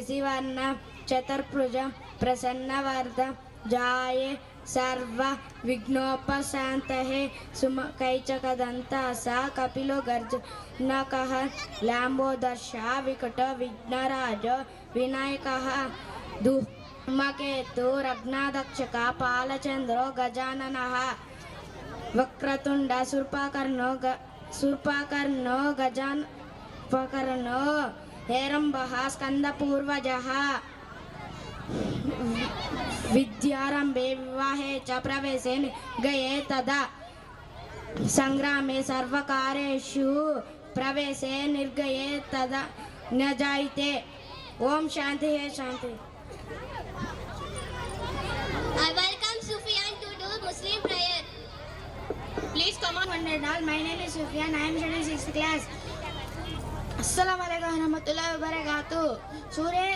శశివర్ణ చతుర్భుజ ప్రసన్నవర్ధ జాయే సర్వ విఘ్నోపశాంతహే సుమకైచకదంత సా కపిలో గర్జనకః లాంబోదర్శ వికట విఘ్నరాజ వినాయకః ధూమకేతు రగ్నాదక్షక పాలచంద్రో గజాననః వక్రతుండ శూర్పకర్ణో గజాననో హేరంబః స్కందపూర్వజః విద్యారంభే వివాహే చ ప్రవేశే గయే తదా సంగ్రామే సర్వకార్యేషు ప్రవేశే నిర్గయే తదా నజాయితే. ఓం శాంతి హే శాంతి. I welcome Sufyan to do Muslim prayer. Please come on one and all. My name is Sufyan. I am studying 6th class. Assalamu alaikum warahmatullahi wabarakatuh. Surah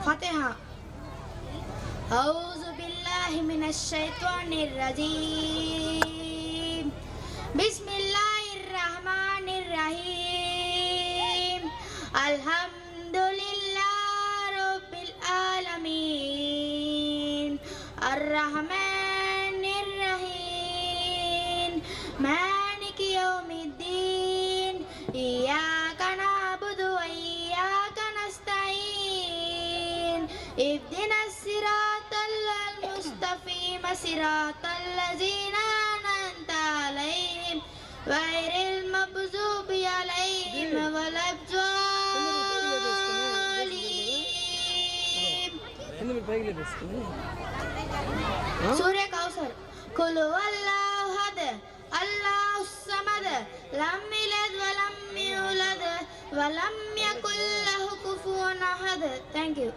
Fatiha. أعوذ بالله من الشيطان الرجيم بسم الله الرحمن الرحيم الحمد لله رب العالمين الرحمن الرحيم مالك يوم الدين إياك نعبد وإياك نستعين اهدنا الصراط المستقيم صراط الذين أنعمت عليهم غير المغضوب عليهم ولا الضالين. سورة كوثر قل هو الله أحد الله الصمد لم يلد ولم يولد ولم يكن له كفوا أحد. Thank you.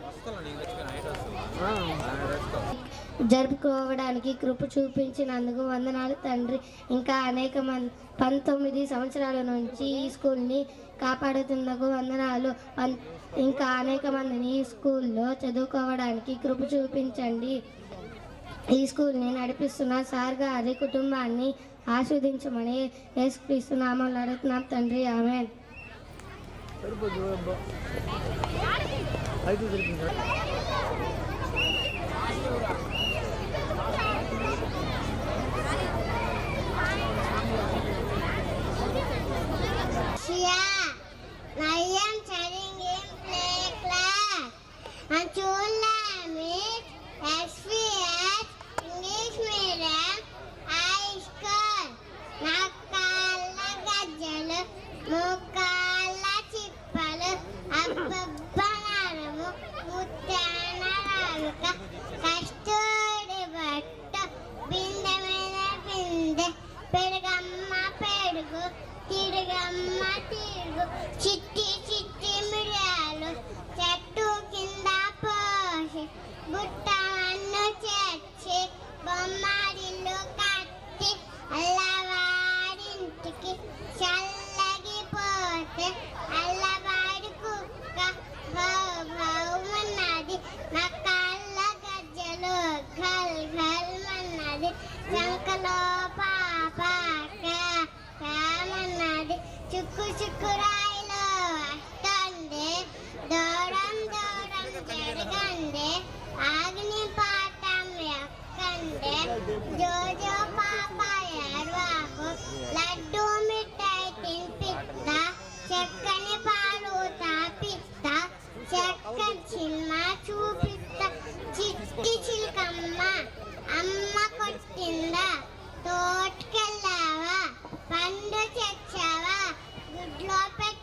జరుపుకోవడానికి కృప చూపించినందుకు వందనాలు తండ్రి. ఇంకా అనేక 19 సంవత్సరాల నుంచి ఈ స్కూల్ని కాపాడుతున్నందుకు వందనాలు. ఇంకా అనేక మందిని ఈ స్కూల్లో చదువుకోవడానికి కృప చూపించండి. ఈ స్కూల్ని నడిపిస్తున్న సార్ గారి కుటుంబాన్ని ఆస్వాదించమని యేసుక్రీస్తు నామములో అడుగుతున్నాం తండ్రి. ఆమేన్. I am studying in play class. And Chulamit, SVS, English medium, high school. Nakala gajjalu, mukala chippalu, abbanaru, muttanaruka, kasturi vattu, bindamena binde, pedugamma pedugu, తిరుగమ్మ తిరుగు, చిట్టి చిట్టి మిరియాలు చెట్టు కింద పోసి బుట్టలను చేర్చి బొమ్మడిల్లు కట్టి అల్లవాడింటికి చల్లగిపోతే అల్లవాడి కుక్క భౌమన్నది, నా కళ్ళ గజ్జలు ఘల్ ఘల్ మన్నది, చంకలో పాప కామన్నది, చుక్కు చుక్కు రాయిలో వస్తుంది, దూరం దూరం జరగండి, ఆగ్ని పాఠం ఎక్కండి, జోజో పాప ఎడవాకు, లడ్డు మిఠాయి తినిపిస్తా, చక్కని పాలు తాపిస్తా, చక్కని సినిమా చూపిస్తా, చిట్టి చిలకమ్మ అమ్మ కొట్టిందా, తోటకెళ్ళావా, పండు తెచ్చావా, గుడ్లో పెట్టి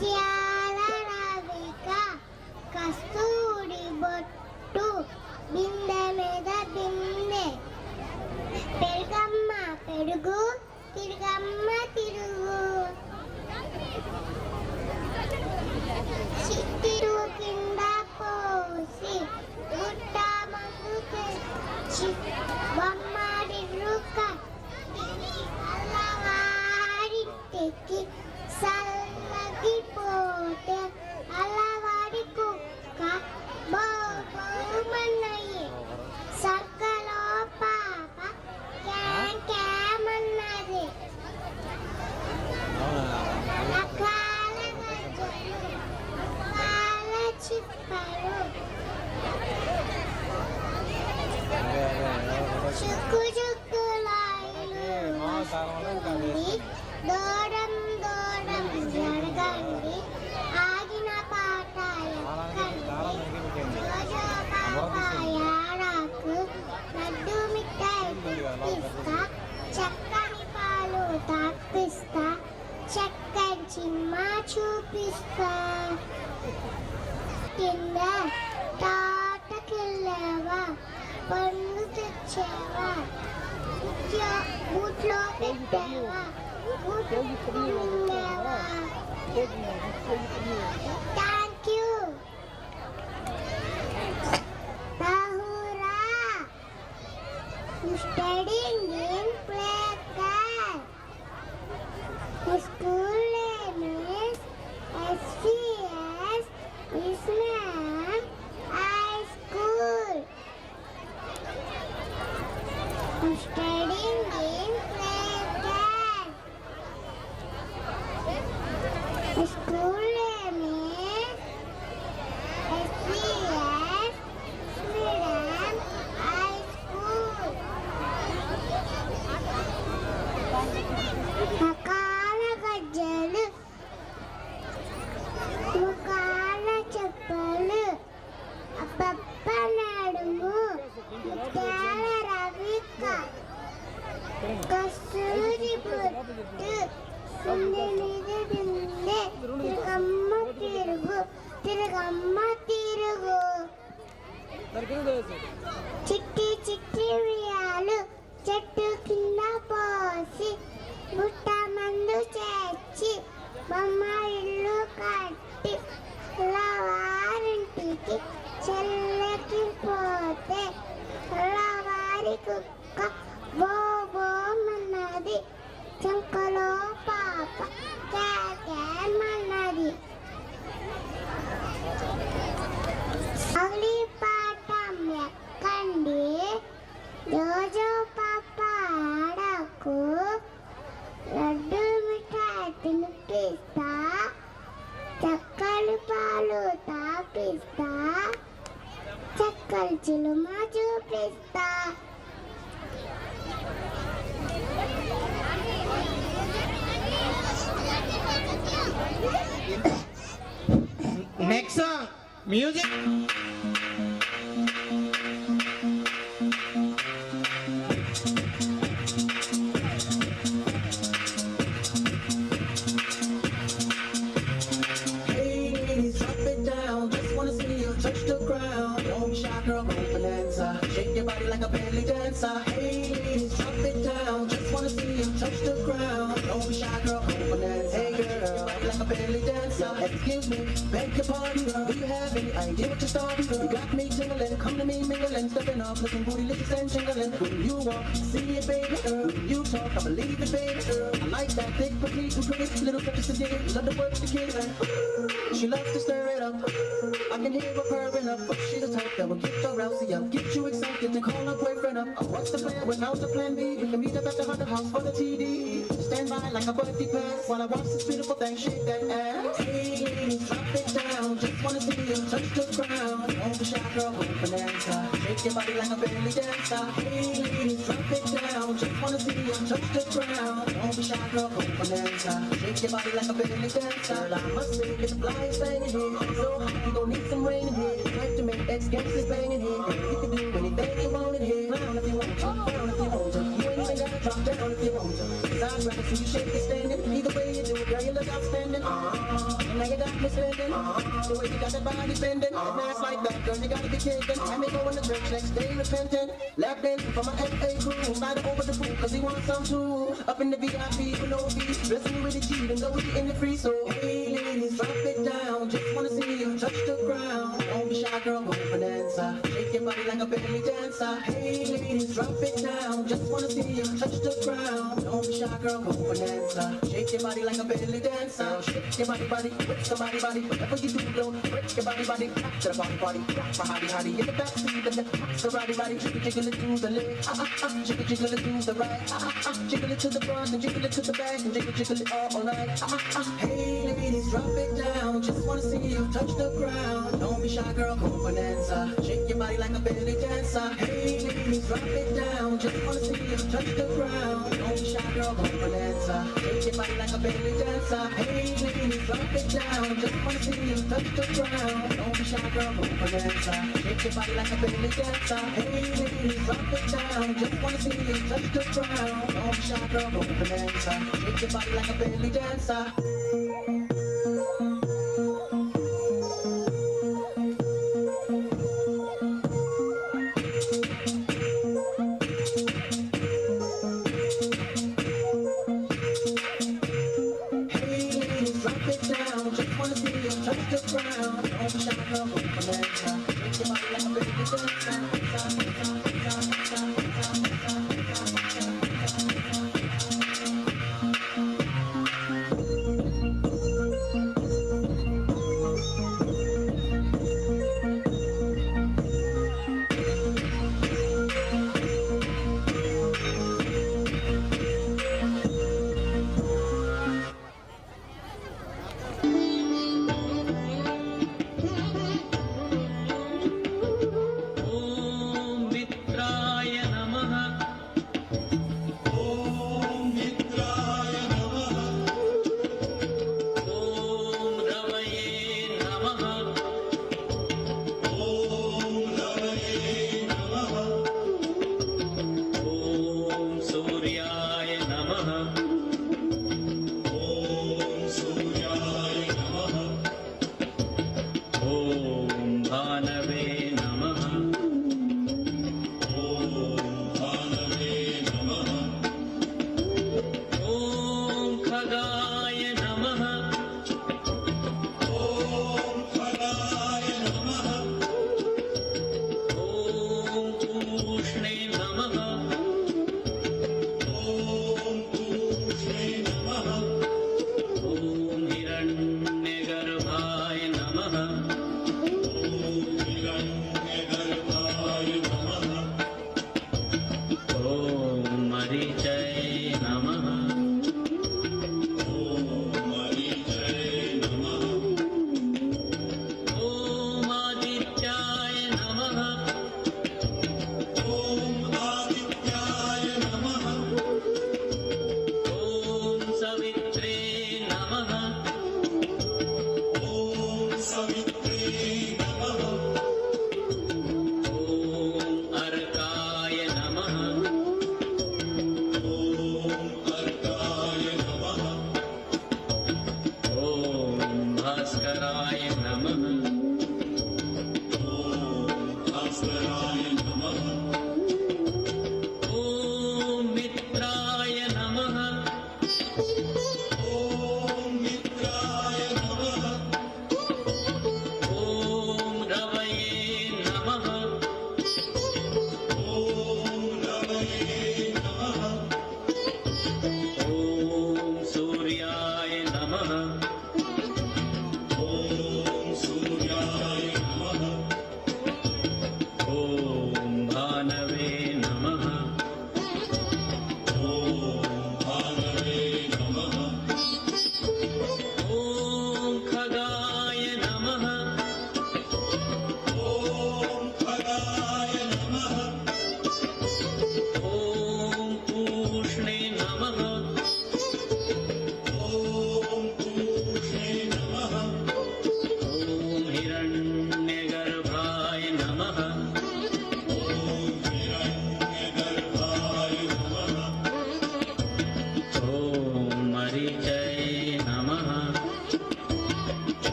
ముత్యాల రవిక కస్తూరి బొట్టు బిందె మీద బిందె పెరుగమ్మ పెరుగు తిరుగమ్మ తిరుగు చిట్టిరు కింద పోసి గుట్ట మందు తెచ్చి బొమ్మడి రుక్క అల్లవారింటికి సల్లగిపోతే అల్లవాడి కుక్క బొమ్మన్నయ్యి సర్కలో పాప క్యామన్నది రకాల గజ్జలు పాల చిప్పలు చుక్కు చుక్కులాయిలు వస్తుంది దూరం దూరం జరగండి ఆగిన పాట ఎక్కండి జోజో పాపాయాలకు లడ్డు మిఠాయి తిప్పిస్తా చక్కని పాలు తాపిస్తా చక్కని చిమ్మ చూపిస్తా కింద తాటకెళ్ళావా పండు తెచ్చావా బూట్లో పెట్టావా thank you Tahura studying in playground. His school name is SCS Islam High School. Studying in playground. His school name is SCS Freedom High School. రకాల గజ్జలు ముఖాల చెప్పలు అబ్బబ్బ నడుము ముత్యాల రవిక కస్తూరి బొట్టు బిందె మీద బిందె తిరగమ్మ తిరుగు తిరగమ్మ తిరుగు చిట్టి చిట్టి ఉయ్యాలు చెట్టు కింద పోసి బుట్ట మందు చేర్చి బొమ్మ ఇల్లు కట్టి వారింటికి చెల్లెకి పోతే వారి కుక్క బోబోమన్నది చంకలో పాప క్యామన్నది అగలి పాఠం ఎక్కండి జోజో పాప ఆడకు లడ్డు మిఠాయి తినిపిస్తా చక్కలి పాలు తాపిస్తా చక్కలి చిలుమ చూపిస్తా next song music Touch the ground, don't be shy, girl, go bonanza. Shake your body like a belly dancer. Hey, ladies, drop it down. Just wanna see you touch the ground. Don't be shy, girl, go bonanza. Hey, girl, shake your body like a belly dancer. Excuse me, beg your pardon, girl. Do you have any idea what you're starting, girl? You got me tingling, come to me mingling, stepping up, looking booty, lips and jingling. When you walk, see it, baby, girl. When you talk, I believe it, baby, girl. I like that thick, petite, and pretty, little touches to dig. Love the work with the kids, and she loves to stir it up. I can hear her purring up, but she's the type that will get her rousey up, get you excited and call her boyfriend up. What's the plan? Without the plan B, we can meet up at the haunted house for the TD. Stand by like a buddy pass while I watch this beautiful thing shake that ass. Hey, ladies, drop it down. Just wanna see you touch the ground. Don't be shy, girl, go bonanza. Shake your body like a belly dancer. Hey, ladies, drop it down. Just wanna see you touch the ground. Don't be shy, girl, go bonanza. Shake your body like a belly dancer. Girl, I must say, it's a flying thing in here. So hot, you gon' need some rain in here. Like to make ex-gangsters bang in here. You can do anything you want in here. Clown if you want to, down if you want to. You ain't even gotta drop down if you want to. 'Cause I'd rather see you shake it standing. Either way you do girl, you look outstanding. And now you got me spending. The way you got that body bending. That ass like that, girl, you gotta be taken. I may go in the church next day repentant. Lap dancing for my FA crew. Slide over the pool, cause he wants some too. Up in the VIP with no V. Blessing with the G, and go with the in the free. So, hey ladies, drop it down. Just wanna see you touch the ground. Don't be shy, girl, go bonanza. Shake your body like a belly dancer. Hey ladies, drop it down. Just wanna see you touch the ground. Don't be shy, girl, go bonanza. Shake your body like a belly dancer. Shake your body, whip somebody body. Whatever you do, don't break your body. Rock to the party, rock for hottie in the backseat of the Maserati. Jiggle it to the left, jiggle it to the right, jiggle it to the front and jiggle it to the back and jiggle it all night. Hey ladies, drop it down. Just wanna see you touch the ground. Don't be shy, girl, go bonanza. Shake your body like a belly dancer. Hey ladies, drop it down. Just wanna see you touch the ground. Don't be shy, girl, go bonanza. Shake your body like a belly dancer. Hey ladies, drop it down. Just wanna see you touch the ground. Don't be shy, girl, go bonanza. Shake your body like a belly dancer. Hey ladies, drop it down. Just wanna see you touch the ground. Don't be shy, girl, go bonanza. Shake your body like a belly dancer.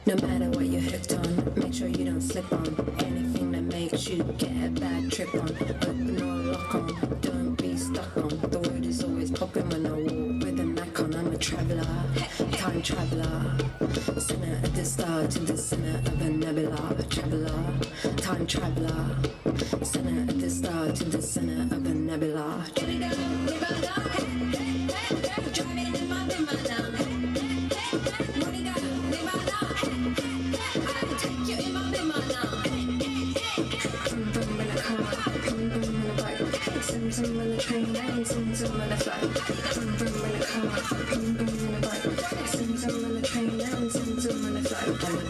No matter what you're hooked on, make sure you don't slip on anything that makes you get a bad trip on. Open or lock on, don't be stuck on. The word is always popping when I walk with a knack on. I'm a traveller, time traveller. Center of the star to the center of a nebula. Traveller, time traveller. Center of the star to the center of a nebula.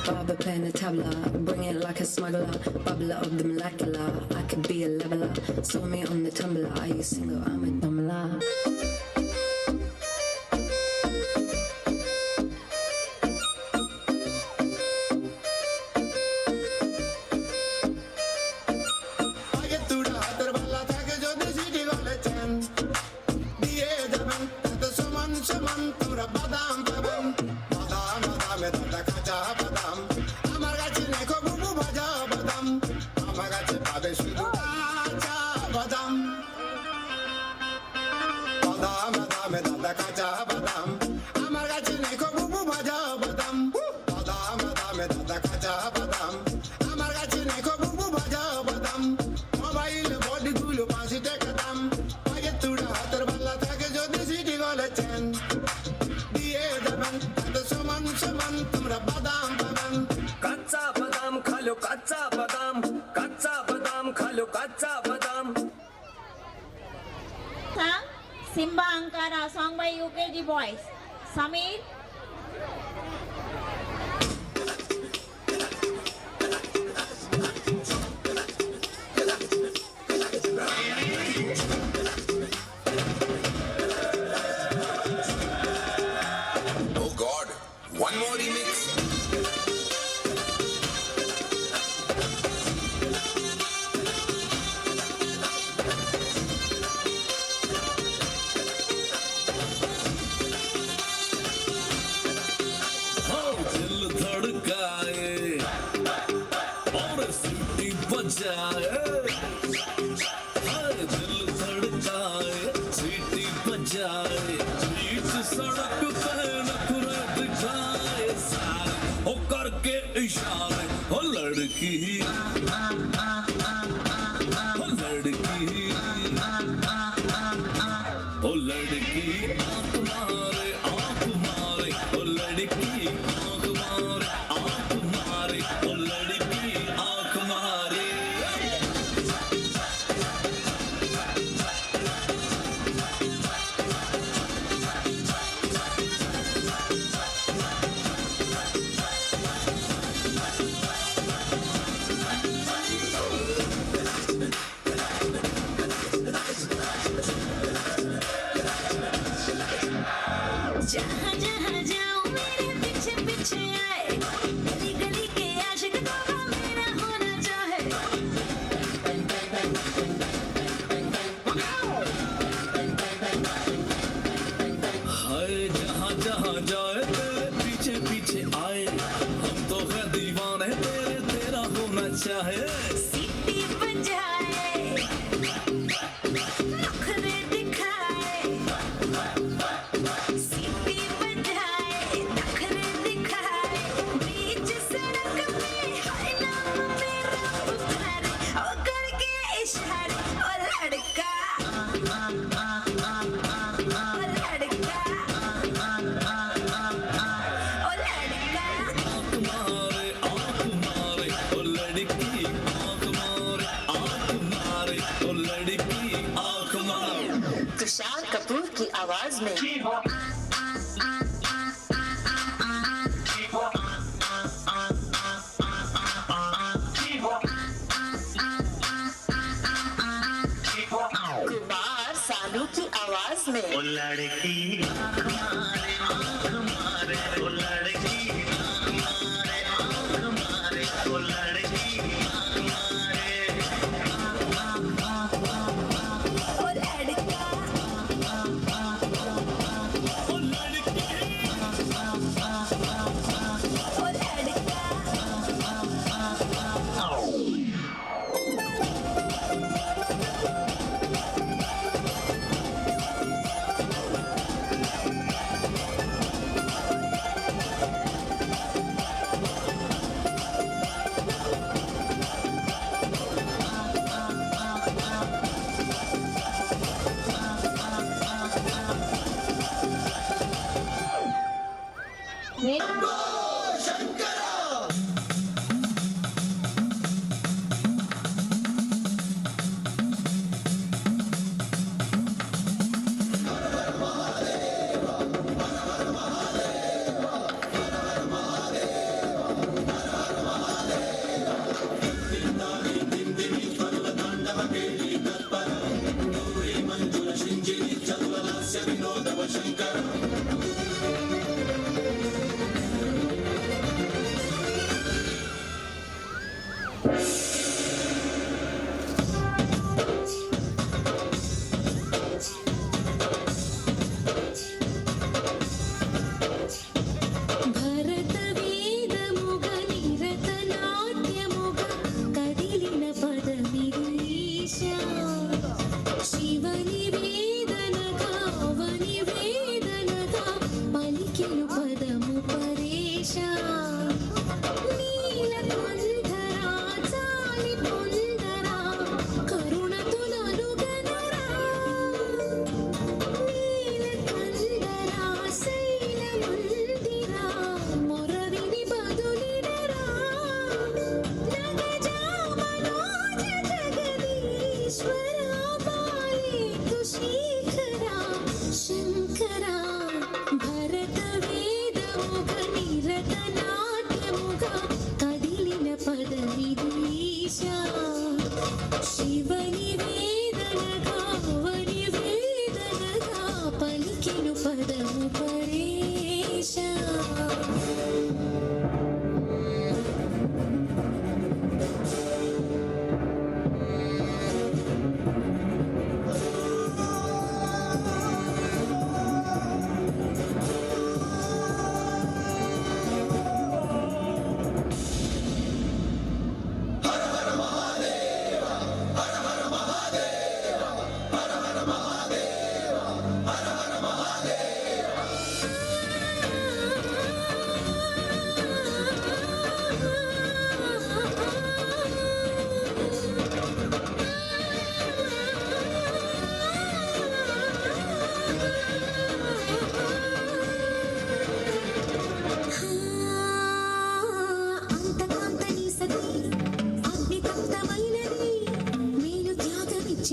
Barber playing a tabla, bring it like a smuggler, bubbler of the molecular. I could be a leveler, saw me on the tumbler. Are you single? I'm a dumbler. Simba Ankara, song by UKG Boys. Samir. Oh God, one more remix. Tushar Kapoor की आवाज में कुमार सानू की आवाज में ओ लड़की आँख मारे ओ लड़की आँख मारे ओ लड़की आँख मारे శివని వేదనగా వని వేదనగా పలికిను పదము పరేశ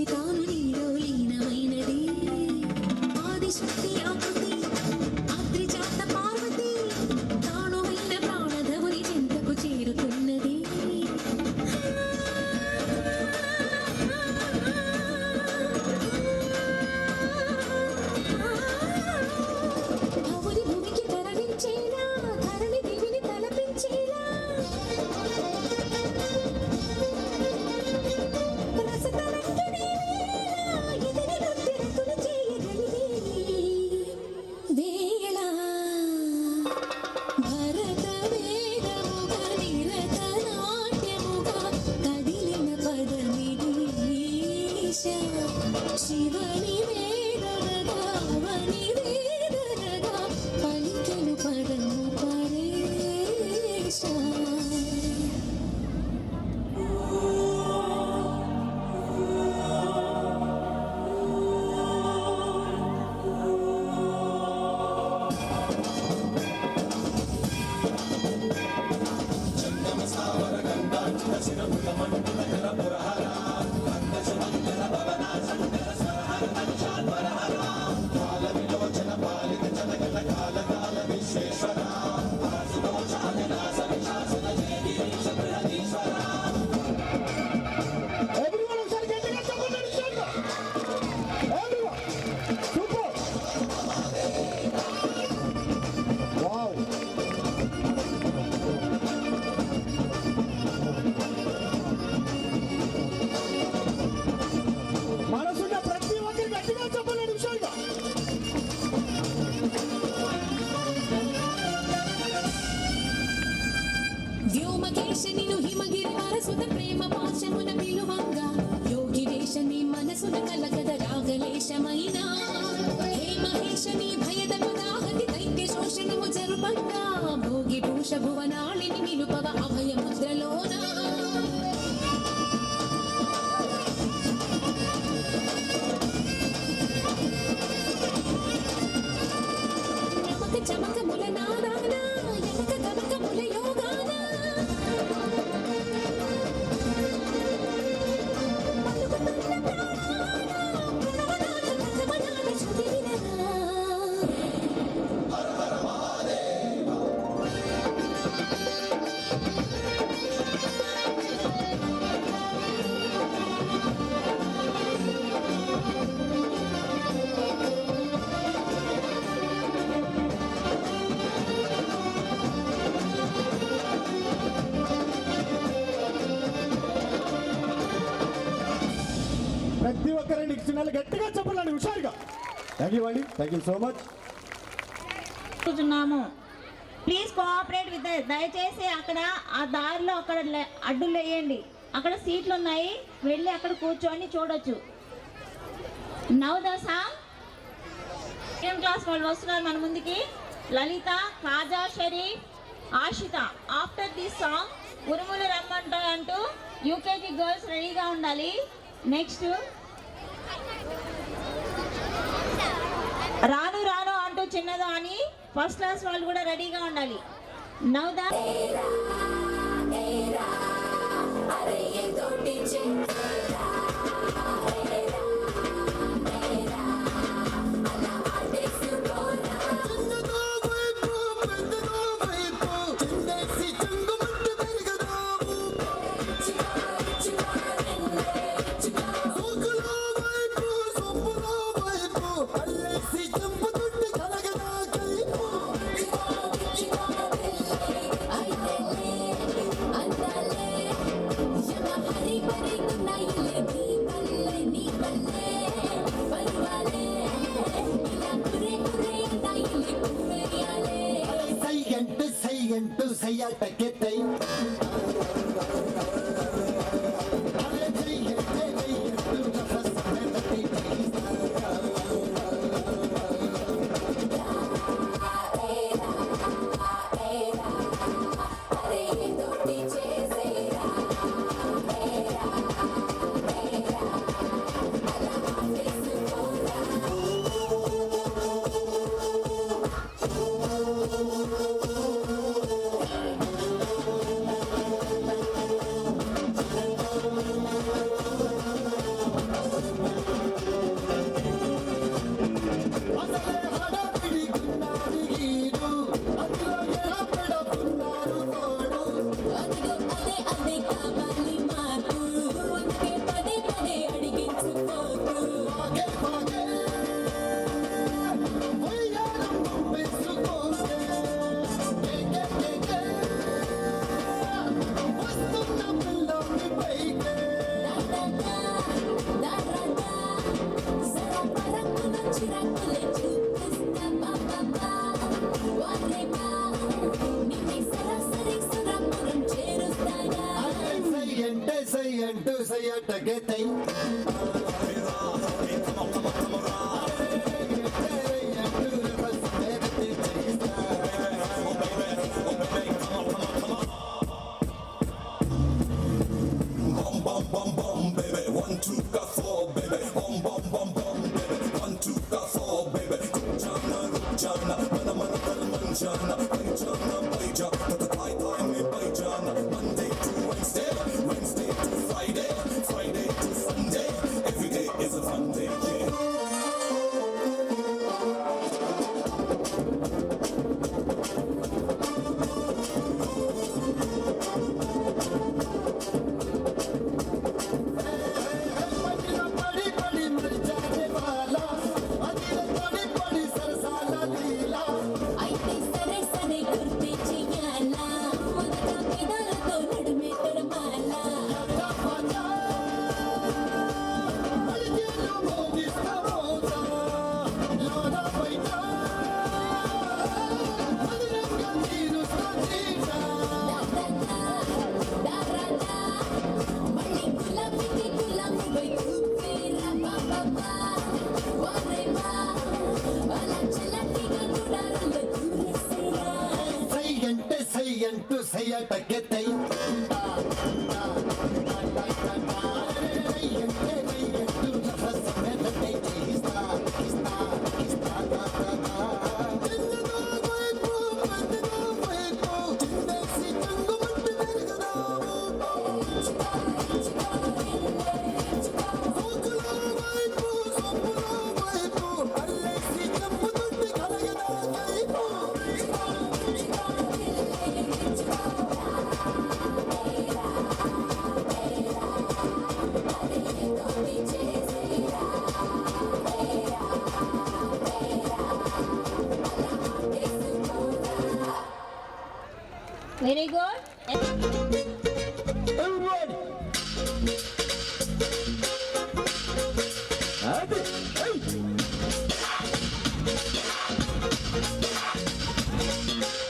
తాను నీలో లీనమైనది ఆదిశక్తి ఆకృతి అద్రిజాత పార్వతి తానువైన ప్రాణధవుని చెంతకు చేరుతున్నది భవుని భూమికి తరలించేలా ధరణి దేవిని తలపించేలా శివని వేదనగా వని వేదనగా పలికెను పదము పరేశ వ్యోమకేశనిను హిమగిరి వరసుత ప్రేమ పాశమున పిలువంగా యోగి వేషని మనసున కలకద రాగలేశమైనా హే మహేశని భయద పదాహతి దైత్య శోషణము జరుపంగా భోగి భూష భువనాళిని నిలుపవ అభయ ముద్రలోన నమక చమక ముల నాదాన యమక తమక ముల యోగాన ప్రతి ఒక్కరండి చిన్న గట్టిగా చెప్పాలండి హుషారుగా. థ్యాంక్ యూ అండి, thank you so much. Please cooperate with దయచేసి అక్కడ ఆ దారిలో అక్కడ అడ్డులు వేయండి. అక్కడ సీట్లు ఉన్నాయి, వెళ్ళి అక్కడ కూర్చొని చూడొచ్చు. నవదశ సెకండ్ క్లాస్ వాళ్ళు వస్తున్నారు మన ముందుకి. లలిత, కాజా, Sharif, Ashita. After this song ఉరుములు రమ్మంటూ అంటూ యూకేజీ గర్ల్స్ రెడీగా ఉండాలి. నెక్స్ట్ రాను రాను అంటూ చిన్నదో అని ఫస్ట్ క్లాస్ వాళ్ళు కూడా రెడీగా ఉండాలి. నవదా Very good.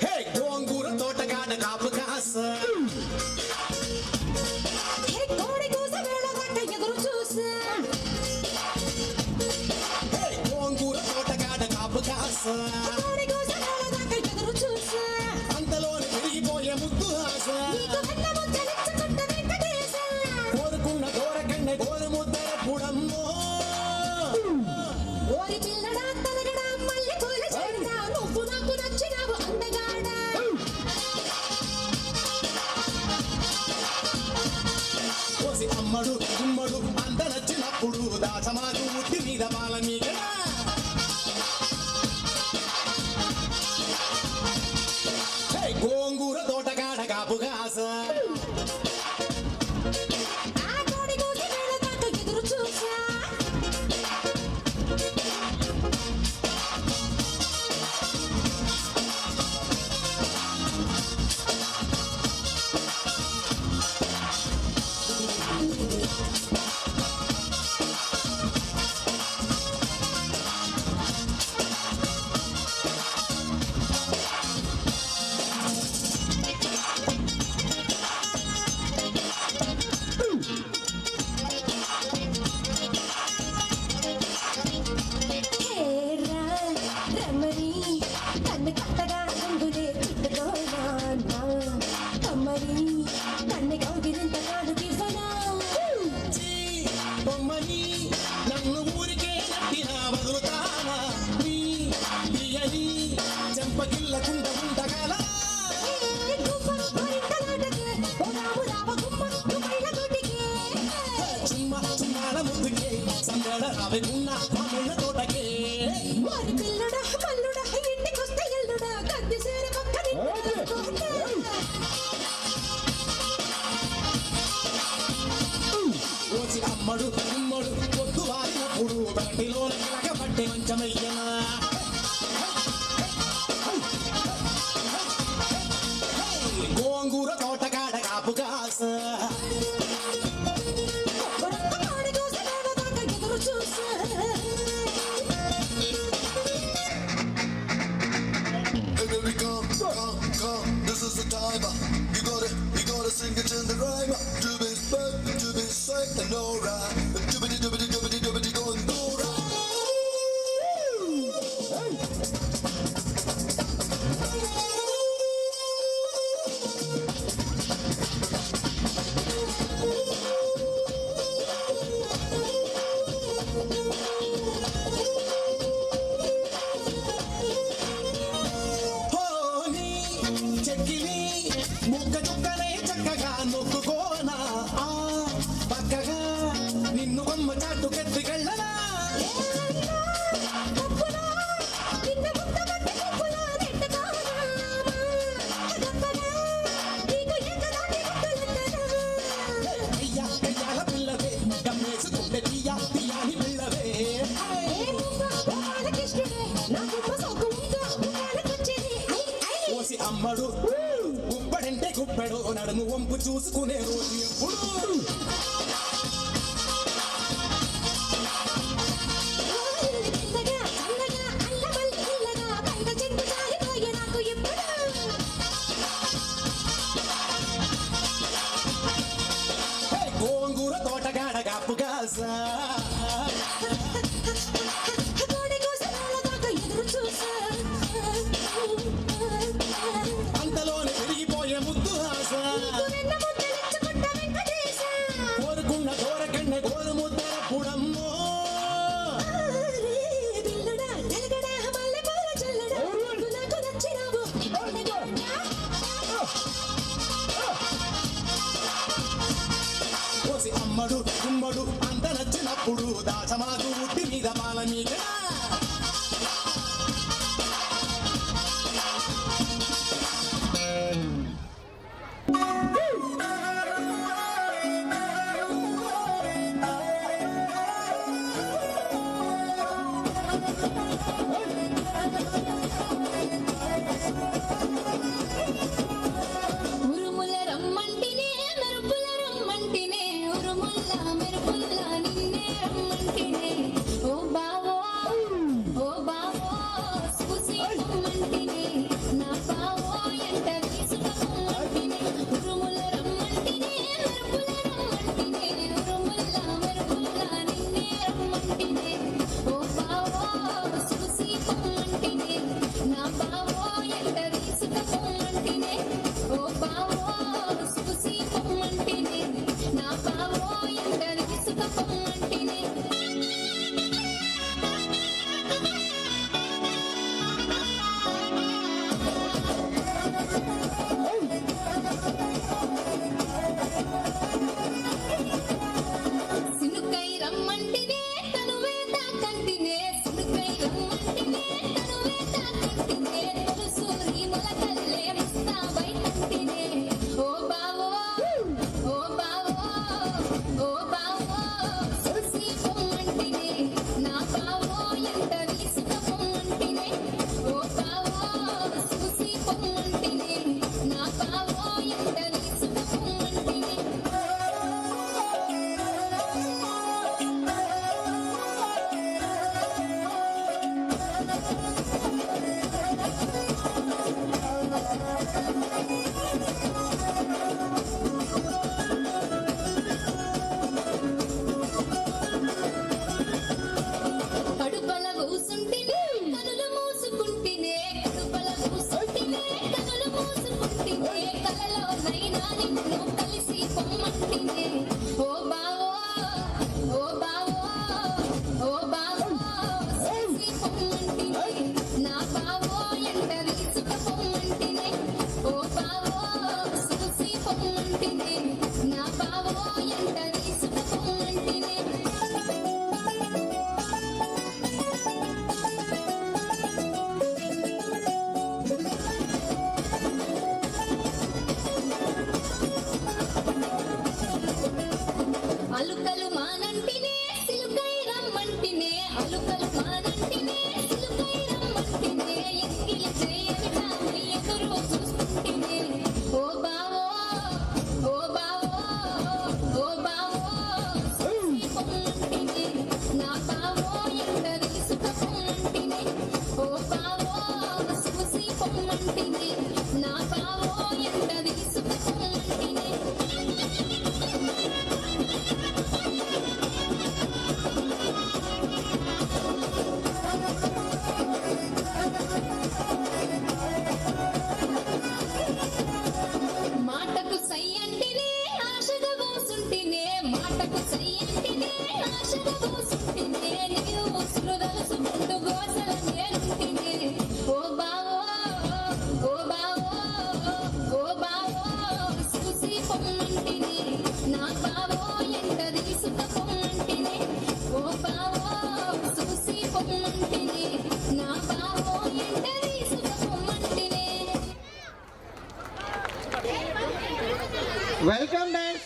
Hey, గోంగూర తోటగాడ కాపు కాస. Hey, కోడి కూస వేళ ఎదురు చూసా. Hey, గోంగూర తోటగాడ కాపు కాస. అంతలోనే పెరిగిపోయే ముద్దు ఆశ. కోరుకున్న దూరకన్న గోరు ముద్ద పుడమ్మో. అమ్మడు గుమ్మడు అంత నచ్చినప్పుడు దాసమాజు ముట్టి మీద బాల మీద. గోంగూర తోటగాడ కాపు కాస. బొమ్మని నన్ను ఊరికే నట్టినా వదులుతానా నీ బియ్యని చెంపగిల్లకుండా ఉండగల చుమ్మా చుమ్మాల ముద్దుకే సందడ రావకున్న మామూళ్ళ తోటకే ఓసి అమ్మడు అమ్మడు పొద్దు వారినప్పుడు బయటిలో పట్టే మంచమయ్యనా గోంగూర తోటకాడ కాపు కాస This is the timer. You gotta sing it in the rhyme. To be back, to be sick and alright. Doobity doobity doobity doobity going alright. చెక్కిలి ముక్క చుక్కలే చక్కగా నొక్కుకోనా పక్కగా నిన్ను బొమ్మ చాటుకెత్తికెళ్ళనా అయ్యా అయ్యాల పిల్లవే గమ్మేసుకుంటే తీయా తీయాని పిల్లవే ఓసి అమ్మడు గుప్పడంటే గుప్పెడు నడుము వంపు చూసుకునే రోజు ఎప్పుడు గోంగూర తోటగాడ కాపు కాసా అంతలోనే పెరిగిపోయే ముద్దు ఆశ కోరుకున్న కోరకన్నే కోరు ముద్దర పుడమ్మో కోసి అమ్మడు గుమ్మడు అంత నచ్చినప్పుడు దాచమాకు ఉట్టి మీద పాల మీద ఉరుముల రమ్మంటినే మెరుపుల రమ్మంటినే ఉరుముల మెరుపుల నిన్నే రమ్మంటినే ఓ బావో చూసి రమ్మంటినే నా బావో ఎంట తీసుకురమ్మంటినే ఉరుముల రమ్మంటినే మెరుపుల రమ్మంటినే ఉరుముల మెరుపుల నిన్నే రమ్మంటినే ఓ బావో చూసి రమ్మంటినే నా బావో ఎంట తీసుకురమ్మంటినే ఓ బావో చూసి రమ్మంటినే నా బావో ఎంట తీసుకురమ్మంటినే సినుకై రమ్మంటినే తనువే తాకంటినే సినుకై రమ్మంటినే తనువే తాకంటినే సూరి మొలకల్లే ముస్తాబై కంటినే ఓ బావో ఓ బావో ఓ బావో ఓ బావో ఓ బావో చూసి పొమ్మంటినే నా బావో ఎంట తీసుకుపోమ్మంటినే ఓ బావో చూసి పొమ్మంటినే నా బావో ఎంట తీసుకుపోమ్మంటినే అలుకలు మానంటినే సిలుకై రమ్మంటినే అలుకలు మానంటినే సిలుకై రమ్మంటినే ఎక్కిలి చేయని తామి ఎదురు చూస్తుంటినే ఓ బావో ఓ బావో ఓ బావో చూసి పొమ్మంటినే నా బావో ఎంట తీసుకుపోమ్మంటినే ఓ బావో చూసి పొమ్మంటినే నా బావో ఎంట తీసుకుపోమ్మంటినే మాటకు సై అంటినే ఆశగా పోసుంటినే మాటకు సై అంటినే ఆశగా పోసుంటినే నీవు ముసురుదలుసుకుంటూ గోసల నేలుంటినే ఓ బావో ఓ బావో ఓ బావో చూసి పొమ్మంటినే నా బావో ఎంట తీసుకుపోమ్మంటినే ఓ బావో చూసి పొమ్మంటినే నా బావో ఎంట తీసుకుపోమ్మంటినే వెల్కమ్ డాన్స్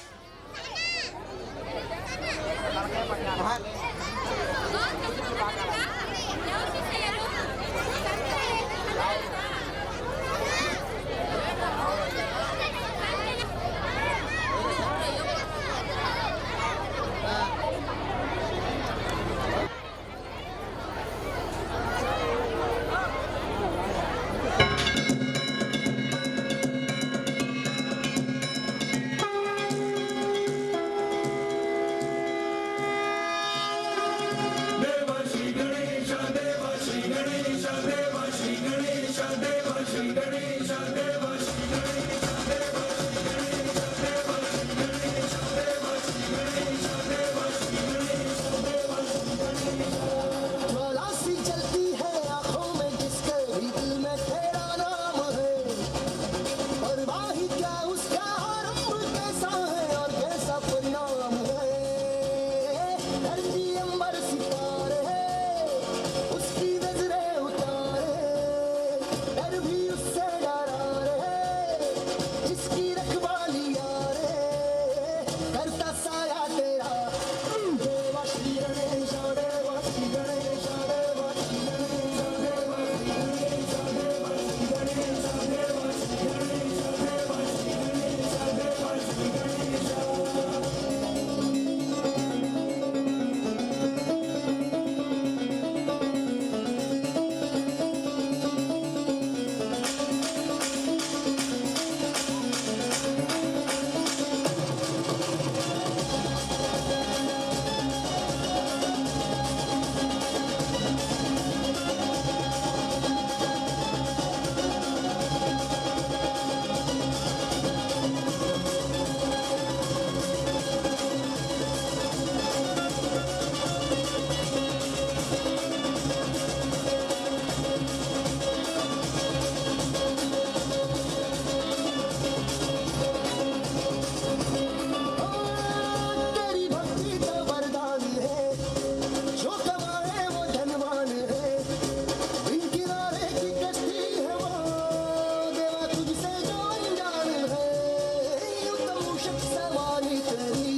ज्वाला सी जलती है आंखों में जिसके भी दिल में तेरा नाम है परवाही क्या उसका आरंभ कैसा है और कैसा परिणाम है धरती अंबर सितारे उसकी नजरें उतारे डर भी उससे डरा रे जिसकी रखवाली यारे करता साया तेरा देवा श्री गणेश देवा श्री गणेश देवा श्री गणेश देवा श्री गणेश देवा श्री गणेश देवा श्री गणेश देवा श्री गणेश देवा श्री गणेश तेरी भक्ति तो वरदान है जो कमाए वो धनवान है बिन किनारे की कश्ती है वो देवा तुझसे जो अनजान है उत्तम मूषक सवारी तेरी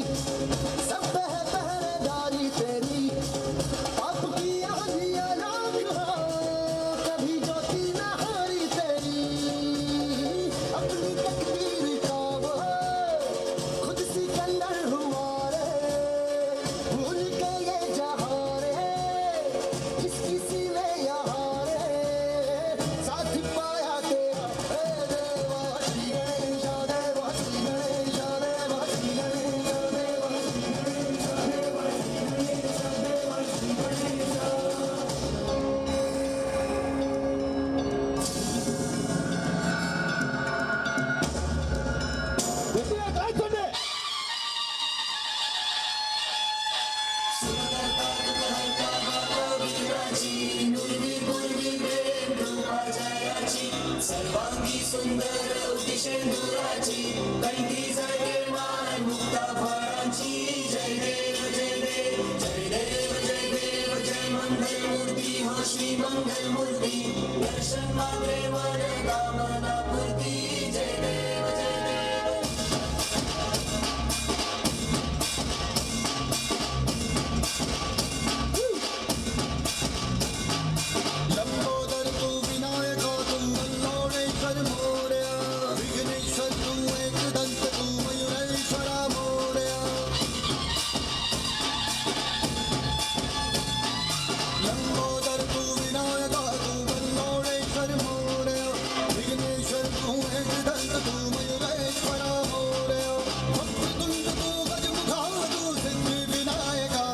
सब है पहरेदारी तेरी पाप की आंधियां लाख हो कभी ज्योति न हारी तेरी अपनी तकदीर का वो खुद सिकंदर हुआ रे भूल के ये जहां रे किसकी सीने यहाँ रे साथ पाया तेरा हे देवा श्री गणेश देवा श्री गणेश देवा श्री गणेश देवा श्री गणेश देवा श्री गणेश देवा श्री गणेश గట్టిగా కాల్చండి लंबोदर तू विनायक तू मल्लोणेश्वर मोरया विघ्नेश्वर तू एकदंत तू मयूरेश्वर मोरया लंबोदर तू विनायक तू मल्लोणेश्वर मोरया विघ्नेश्वर तू एकदंत तू मयूरेश्वर मोरया वक्रतुंड तू गजमुखा तू सिद्धि Vinayaka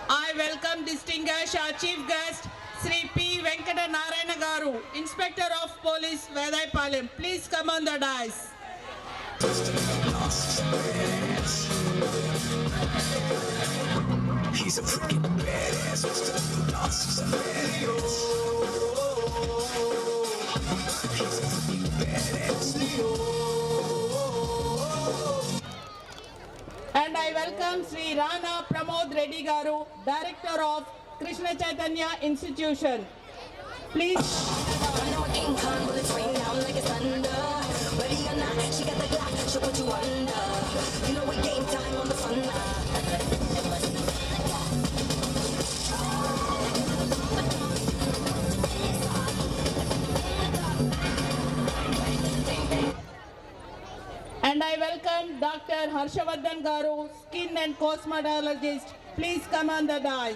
I welcome distinguished our chief guest Sri P. Venkata Narayana Garu, Inspector of Police, Vedaipalayam. Please come on the dais. He's a freaking badass. Mr. Nas is a badass. He's a freaking badass. And I welcome Sri Rana Pramod Reddy Garu, Director of Krishna Chaitanya Institution. Please. And I welcome Dr. Harshavardhan Garu, Skin and Cosmetologist. Please come on the dais.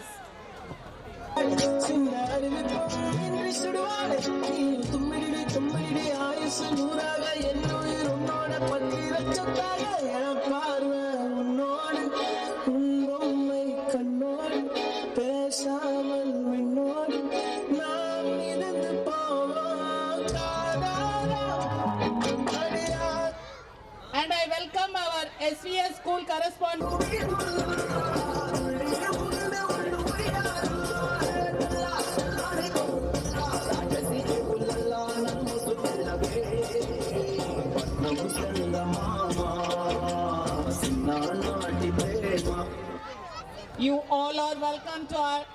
And I welcome our SVS school correspondent. You all are welcome to our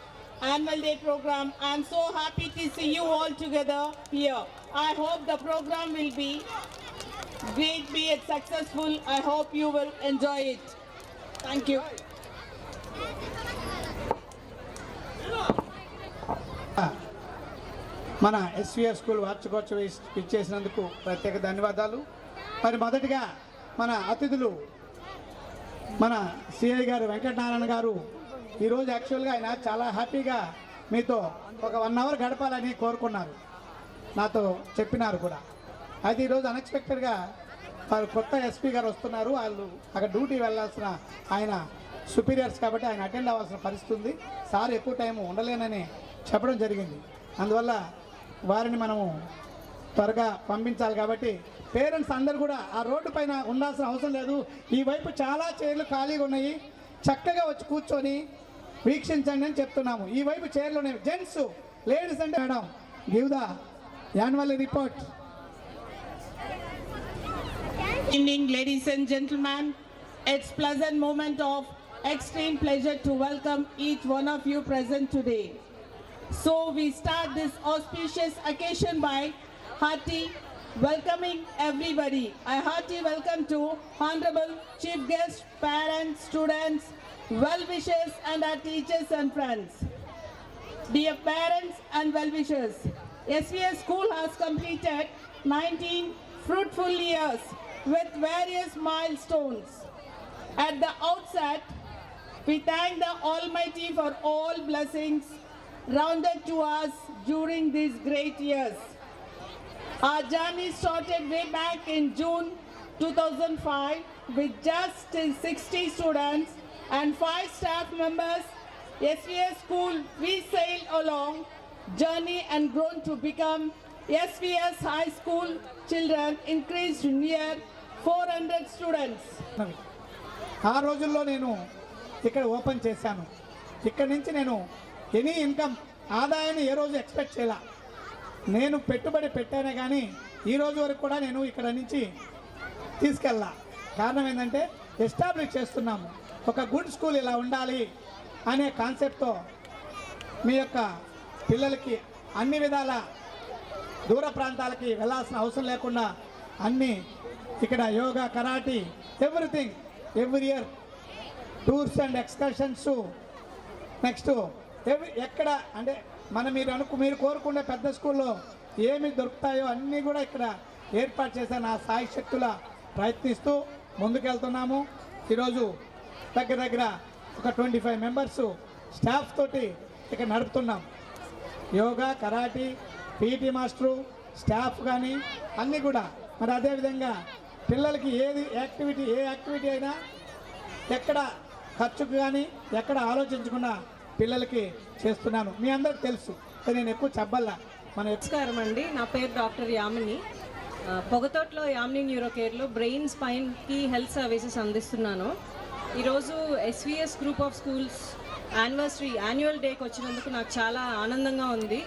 annual day program. I am so happy to see you all together here. I hope the program will be great, be it successful. I hope you will enjoy it. Thank you. మన SVS school వార్షికోత్సవం ఇచ్చేసినందుకు ప్రత్యేక ధన్యవాదాలు. మరి మొదటిగా మన అతిథులు మన CI గారు వెంకటనారాయణ గారు ఈరోజు యాక్చువల్గా ఆయన చాలా హ్యాపీగా మీతో ఒక 1 అవర్ గడపాలని కోరుకున్నారు, నాతో చెప్పినారు కూడా. అయితే ఈరోజు అన్ఎక్స్పెక్టెడ్గా వాళ్ళు కొత్త ఎస్పీ గారు వస్తున్నారు. వాళ్ళు అక్కడ డ్యూటీ వెళ్ళాల్సిన ఆయన సుపీరియర్స్ కాబట్టి ఆయన అటెండ్ అవ్వాల్సిన పరిస్థితి ఉంది. సార్ ఎక్కువ టైం ఉండలేనని చెప్పడం జరిగింది. అందువల్ల వారిని మనము త్వరగా పంపించాలి. కాబట్టి పేరెంట్స్ అందరూ కూడా ఆ రోడ్డు పైన ఉండాల్సిన అవసరం లేదు. ఈ వైపు చాలా చైర్లు ఖాళీగా ఉన్నాయి, చక్కగా వచ్చి కూర్చొని వీక్షించండి అని చెప్తున్నాము. ఈ వైపు చైర్లు ఉన్నాయి. జెంట్స్, లేడీస్ అంటే madam give the annual report. Good evening, ladies and gentlemen. It's pleasant moment of extreme pleasure to welcome each one of you present today. So we start this auspicious occasion by hearty welcoming everybody. A hearty welcome to Honorable Chief Guest, parents, students, well-wishers and our teachers and friends. Dear parents and well-wishers, SVS School has completed 19 fruitful years with various milestones. At the outset, we thank the Almighty for all blessings rounded to us during these great years. Our journey started way back in June 2005 with just 60 students and 5 staff members. SVS School, we sailed along journey and grown to become SVS High School. Children increased near 400 students. ఆ రోజుల్లో నేను ఇక్కడ open చేశాను. ఇక్కడ నుంచి నేను any income ఆదాయాన్ని ఏ రోజు ఎక్స్పెక్ట్ చేయాల. నేను పెట్టుబడి పెట్టానే కానీ ఈ రోజు వరకు కూడా నేను ఇక్కడ నుంచి తీసుకెళ్ళా. కారణం ఏంటంటే ఎస్టాబ్లిష్ చేస్తున్నాము. ఒక గుడ్ స్కూల్ ఇలా ఉండాలి అనే కాన్సెప్ట్తో మీ యొక్క పిల్లలకి అన్ని విధాల దూర ప్రాంతాలకి వెళ్ళాల్సిన అవసరం లేకుండా అన్నీ ఇక్కడ yoga, karate, everything every year tours and excursions. Next ఎక్కడ అంటే మీరు కోరుకునే పెద్ద స్కూల్లో ఏమి దొరుకుతాయో అన్నీ కూడా ఇక్కడ ఏర్పాటు చేశాను. ఆ సాయి శక్తుల ప్రయత్నిస్తూ ముందుకెళ్తున్నాము. ఈరోజు దగ్గర ఒక 25 మెంబర్స్ స్టాఫ్ తోటి ఇక్కడ నడుపుతున్నాం. Yoga, karate, PT master, staff కానీ అన్నీ కూడా. మరి అదేవిధంగా పిల్లలకి ఏ యాక్టివిటీ అయినా ఎక్కడ ఖర్చుకు కానీ ఎక్కడ ఆలోచించకుండా పిల్లలకి చేస్తున్నాను. మీ అందరికి తెలుసు, నేను ఎక్కువ చెప్పాలా. నమస్కారం అండి, నా పేరు డాక్టర్ యామిని. పొగతోటలో యామిని న్యూరో కేర్లో బ్రెయిన్ స్పైన్కి హెల్త్ సర్వీసెస్ అందిస్తున్నాను. ఈరోజు SVS group of schools annual డేకి వచ్చినందుకు నాకు చాలా ఆనందంగా ఉంది.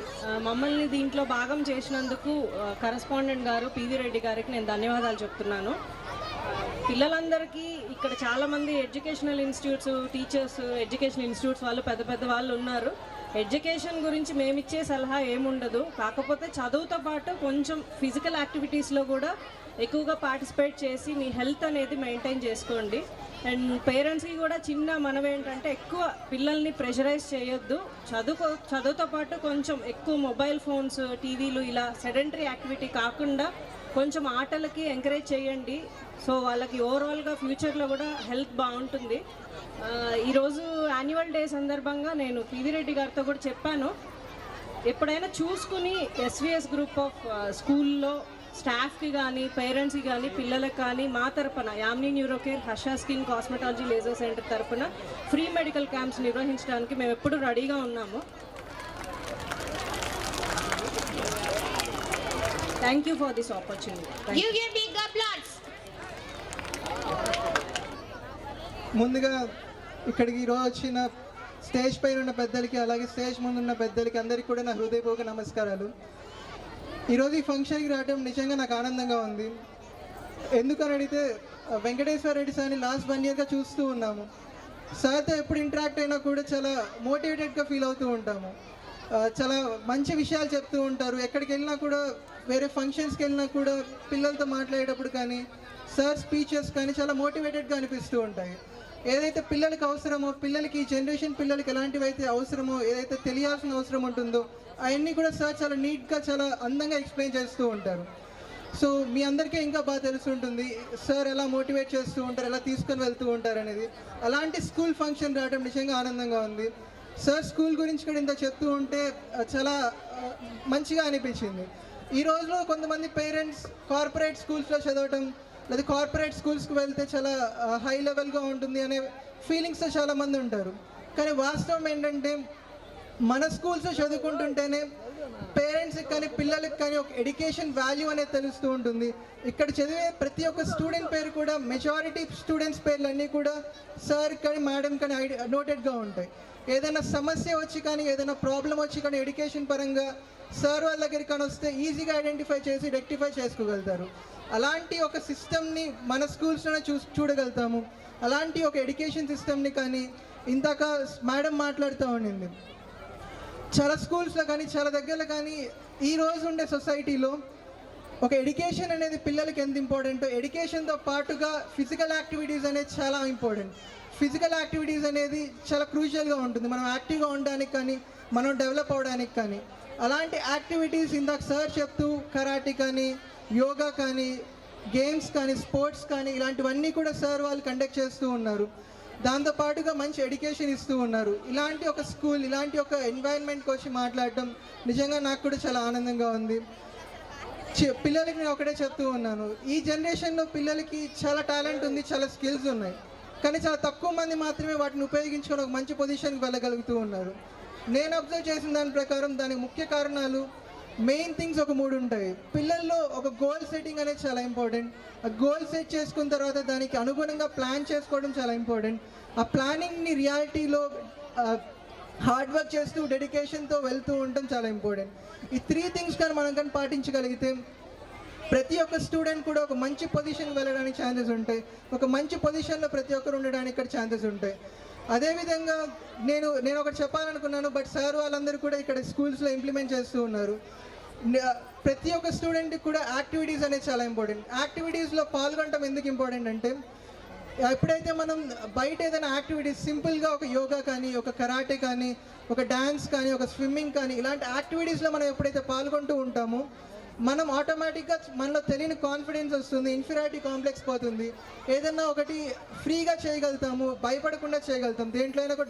మమ్మల్ని దీంట్లో భాగం చేసినందుకు కరెస్పాండెంట్ గారు పివి రెడ్డి గారికి నేను ధన్యవాదాలు చెప్తున్నాను. పిల్లలందరికీ ఇక్కడ చాలామంది educational institutes, teachers, education institutes వాళ్ళు పెద్ద వాళ్ళు ఉన్నారు. ఎడ్యుకేషన్ గురించి మేమిచ్చే సలహా ఏముండదు, కాకపోతే చదువుతో పాటు కొంచెం ఫిజికల్ యాక్టివిటీస్లో కూడా ఎక్కువగా పార్టిసిపేట్ చేసి మీ హెల్త్ అనేది మెయింటైన్ చేసుకోండి. అండ్ పేరెంట్స్కి కూడా చిన్న మనం ఏంటంటే ఎక్కువ పిల్లల్ని ప్రెషరైజ్ చేయొద్దు. చదువుతో పాటు కొంచెం ఎక్కువ మొబైల్ ఫోన్స్, టీవీలు ఇలా సెడెంటరీ యాక్టివిటీ కాకుండా కొంచెం ఆటలకి ఎంకరేజ్ చేయండి. సో వాళ్ళకి ఓవరాల్గా ఫ్యూచర్లో కూడా హెల్త్ బాగుంటుంది. ఈరోజు యాన్యువల్ డే సందర్భంగా నేను పివి రెడ్డి గారితో కూడా చెప్పాను, ఎప్పుడైనా చూసుకుని ఎస్విఎస్ గ్రూప్ ఆఫ్ స్కూల్లో స్టాఫ్కి కానీ పేరెంట్స్కి కానీ పిల్లలకు కానీ మా తరపున Yamini neuro care, Harsha skin cosmetology laser centre తరపున ఫ్రీ మెడికల్ క్యాంప్స్ నిర్వహించడానికి మేము ఎప్పుడు రెడీగా ఉన్నాము. Thank you for this opportunity. ముందుగా ఇక్కడికి ఈరోజు వచ్చిన స్టేజ్ పైన ఉన్న పెద్దలకి, అలాగే స్టేజ్ ముందు ఉన్న పెద్దలకి అందరికీ కూడా నా హృదయపూర్వక నమస్కారాలు. ఈరోజు ఈ ఫంక్షన్కి రావడం నిజంగా నాకు ఆనందంగా ఉంది. ఎందుకని అడిగితే వెంకటేశ్వర రెడ్డి సార్ని లాస్ట్ 1 ఇయర్గా చూస్తూ ఉన్నాము. సార్తో ఎప్పుడు ఇంటరాక్ట్ అయినా కూడా చాలా మోటివేటెడ్గా ఫీల్ అవుతూ ఉంటాము. చాలా మంచి విషయాలు చెప్తూ ఉంటారు. ఎక్కడికి వెళ్ళినా కూడా, వేరే ఫంక్షన్స్కి వెళ్ళినా కూడా పిల్లలతో మాట్లాడేటప్పుడు కానీ సార్ స్పీచెస్ కానీ చాలా మోటివేటెడ్గా అనిపిస్తూ ఉంటాయి. ఏదైతే పిల్లలకి అవసరమో, పిల్లలకి ఈ జనరేషన్ పిల్లలకి ఎలాంటివి అయితే అవసరమో, ఏదైతే తెలియాల్సిన అవసరం ఉంటుందో అవన్నీ కూడా సార్ చాలా నీట్గా, చాలా అందంగా ఎక్స్ప్లెయిన్ చేస్తూ ఉంటారు. సో మీ అందరికీ ఇంకా బాగా తెలుస్తుంటుంది సార్ ఎలా మోటివేట్ చేస్తూ ఉంటారు, ఎలా తీసుకొని వెళ్తూ ఉంటారు అనేది. అలాంటి స్కూల్ ఫంక్షన్ రావడం నిజంగా ఆనందంగా ఉంది. సార్ స్కూల్ గురించి కూడా ఇంత చెప్తూ ఉంటే చాలా మంచిగా అనిపించింది. ఈ రోజులో కొంతమంది పేరెంట్స్ కార్పొరేట్ స్కూల్స్లో చదవటం లేదా కార్పొరేట్ స్కూల్స్కి వెళ్తే చాలా హై లెవెల్గా ఉంటుంది అనే ఫీలింగ్స్తో చాలామంది ఉంటారు. కానీ వాస్తవం ఏంటంటే మన స్కూల్స్లో చదువుకుంటుంటేనే పేరెంట్స్కి కానీ పిల్లలకి కానీ ఒక ఎడ్యుకేషన్ వాల్యూ అనేది తెలుస్తూ ఉంటుంది. ఇక్కడ చదివే ప్రతి ఒక్క స్టూడెంట్ పేరు కూడా మెజారిటీ స్టూడెంట్స్ పేర్లు అన్నీ కూడా సార్ కానీ మేడం కానీ నోటెడ్గా ఉంటాయి. ఏదైనా సమస్య వచ్చి కానీ ఏదైనా ప్రాబ్లం వచ్చి కానీ ఎడ్యుకేషన్ పరంగా సార్ వాళ్ళ దగ్గరికి కానీ వస్తే ఈజీగా ఐడెంటిఫై చేసి రెక్టిఫై చేసుకోగలుగుతారు. అలాంటి ఒక సిస్టమ్ని మన స్కూల్స్లోనే చూడగలుగుతాము. అలాంటి ఒక ఎడ్యుకేషన్ సిస్టమ్ని కానీ ఇందాక మేడం మాట్లాడుతూ ఉండింది, చాలా స్కూల్స్లో కానీ చాలా దగ్గరలో కానీ ఈ రోజు ఉండే సొసైటీలో ఒక ఎడ్యుకేషన్ అనేది పిల్లలకి ఎంత ఇంపార్టెంటో ఎడ్యుకేషన్తో పాటుగా ఫిజికల్ యాక్టివిటీస్ అనేది చాలా ఇంపార్టెంట్. ఫిజికల్ యాక్టివిటీస్ అనేది చాలా క్రూషియల్గా ఉంటుంది మనం యాక్టివ్గా ఉండడానికి కానీ మనం డెవలప్ అవ్వడానికి కానీ. అలాంటి యాక్టివిటీస్ ఇందాక సార్ చెప్తూ కరాటే కానీ యోగా కానీ గేమ్స్ కానీ స్పోర్ట్స్ కానీ ఇలాంటివన్నీ కూడా సార్ వాళ్ళు కండక్ట్ చేస్తూ ఉన్నారు. దాంతోపాటుగా మంచి ఎడ్యుకేషన్ ఇస్తూ ఉన్నారు. ఇలాంటి ఒక స్కూల్ ఇలాంటి ఒక ఎన్వైరన్మెంట్కి వచ్చి మాట్లాడటం నిజంగా నాకు కూడా చాలా ఆనందంగా ఉంది. పిల్లలకి నేను ఒకటే చెప్తూ ఉన్నాను, ఈ జనరేషన్లో పిల్లలకి చాలా టాలెంట్ ఉంది, చాలా స్కిల్స్ ఉన్నాయి, కానీ చాలా తక్కువ మంది మాత్రమే వాటిని ఉపయోగించుకొని ఒక మంచి పొజిషన్కి వెళ్ళగలుగుతూ ఉన్నారు. నేను అబ్జర్వ్ చేసిన దాని ప్రకారం దానికి ముఖ్య కారణాలు మెయిన్ థింగ్స్ ఒక 3 ఉంటాయి. పిల్లల్లో ఒక గోల్ సెట్టింగ్ అనేది చాలా ఇంపార్టెంట్. ఆ గోల్ సెట్ చేసుకున్న తర్వాత దానికి అనుగుణంగా ప్లాన్ చేసుకోవడం చాలా ఇంపార్టెంట్. ఆ ప్లానింగ్ని రియాలిటీలో హార్డ్ వర్క్ చేస్తూ డెడికేషన్తో వెళ్తూ ఉండటం చాలా ఇంపార్టెంట్. ఈ 3 థింగ్స్ కానీ మనం కానీ పాటించగలిగితే ప్రతి ఒక్క స్టూడెంట్ కూడా ఒక మంచి పొజిషన్కి వెళ్ళడానికి ఛాన్సెస్ ఉంటాయి. ఒక మంచి పొజిషన్లో ప్రతి ఒక్కరు ఉండడానికి ఇక్కడ ఛాన్సెస్ ఉంటాయి. అదేవిధంగా నేను ఒకటి చెప్పాలనుకున్నాను, బట్ సార్ వాళ్ళందరూ కూడా ఇక్కడ స్కూల్స్లో ఇంప్లిమెంట్ చేస్తూ ఉన్నారు. ప్రతి ఒక్క స్టూడెంట్కి కూడా యాక్టివిటీస్ అనేది చాలా ఇంపార్టెంట్. యాక్టివిటీస్లో పాల్గొనడం ఎందుకు ఇంపార్టెంట్ అంటే ఎప్పుడైతే మనం బయట ఏదైనా యాక్టివిటీస్ సింపుల్గా ఒక యోగా కానీ ఒక కరాటే కానీ ఒక డ్యాన్స్ కానీ ఒక స్విమ్మింగ్ కానీ ఇలాంటి యాక్టివిటీస్లో మనం ఎప్పుడైతే పాల్గొంటూ ఉంటామో మనం ఆటోమేటిక్గా మనలో తెలియని కాన్ఫిడెన్స్ వస్తుంది, ఇన్ఫీరియారిటీ కాంప్లెక్స్ పోతుంది. ఏదన్నా ఒకటి ఫ్రీగా చేయగలుగుతాము, భయపడకుండా చేయగలుగుతాం, దేంట్లో అయినా